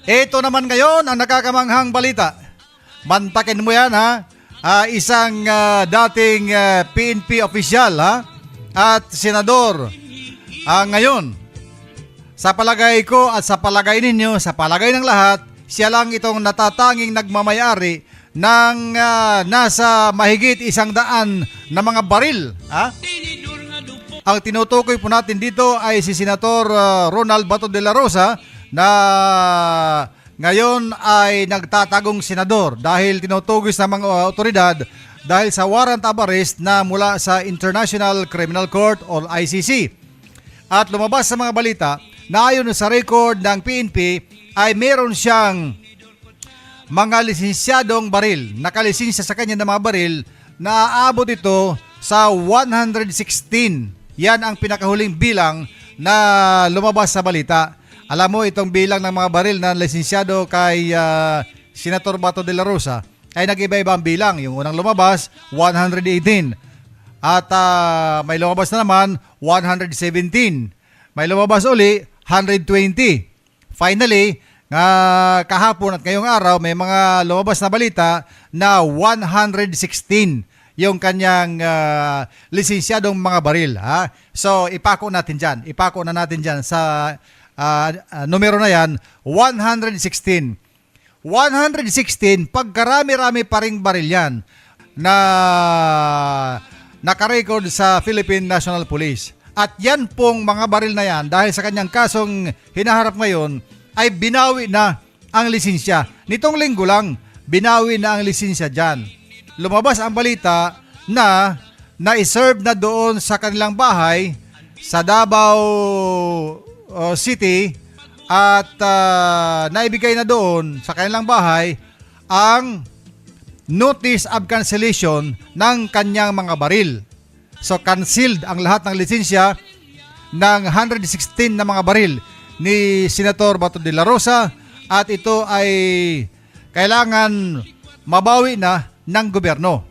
Ito naman ngayon ang nakakamanghang balita. Mantakin mo yan ha. Isang dating PNP official ha at senador. Ngayon, sa palagay ko at sa palagay ninyo, sa palagay ng lahat, siya lang itong natatanging nagmamayari ng nasa mahigit 100 na mga baril. Ha? Ang tinutukoy po natin dito ay si Senator Ronald Bato de la Rosa na ngayon ay nagtatagong senador dahil tinutugis ng mga otoridad dahil sa warrant of arrest na mula sa International Criminal Court o ICC. At lumabas sa mga balita na ayon sa record ng PNP ay meron siyang mga lisensyadong baril, nakalisensya sa kanya ng mga baril na aabot ito sa 116. Yan ang pinakahuling bilang na lumabas sa balita. Alam mo, itong bilang ng mga baril na lisensyado kay Senator Bato de la Rosa ay nag-iba-iba ang bilang. Yung unang lumabas, 118. At may lumabas na naman, 117. May lumabas uli, 120. Finally, kahapon at ngayong araw, may mga lumabas na balita na 116 yung kanyang lisensyadong mga baril. Ha? So, ipako natin dyan. Ipako na natin dyan sa numero na yan, 116. 116, pagkarami-rami pa ring baril yan na nakarecord sa Philippine National Police. At yan pong mga baril na yan, dahil sa kanyang kasong hinaharap ngayon, ay binawi na ang lisensya. Nitong linggo lang, binawi na ang lisensya dyan. Lumabas ang balita na na-serve na doon sa kanilang bahay sa Davao City at naibigay na doon sa kanilang bahay ang notice of cancellation ng kanyang mga baril. So canceled ang lahat ng lisensya ng 116 na mga baril ni Senator Bato de la Rosa at ito ay kailangan mabawi na ng gobyerno.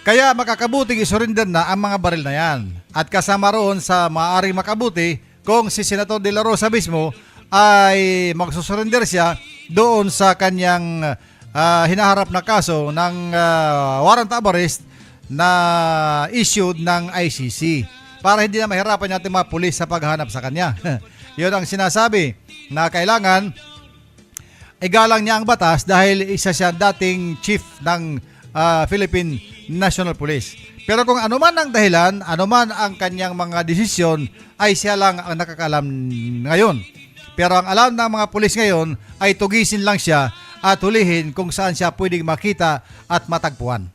Kaya makakabuting isurrender na ang mga baril na yan. At kasama roon sa maaaring makabuti kung si Senator de la Rosa mismo ay magsusurrender siya doon sa kanyang hinaharap na kaso ng warrant of arrest na issued ng ICC para hindi na mahirapan natin mga pulis sa paghanap sa kanya. Yun ang sinasabi na kailangan igalang niya ang batas dahil isa siya dating chief ng Philippine National Police. Pero kung anuman ang dahilan, anuman ang kanyang mga desisyon, ay siya lang ang nakakalam ngayon. Pero ang alam ng mga pulis ngayon ay tugisin lang siya at hulihin kung saan siya pwedeng makita at matagpuan.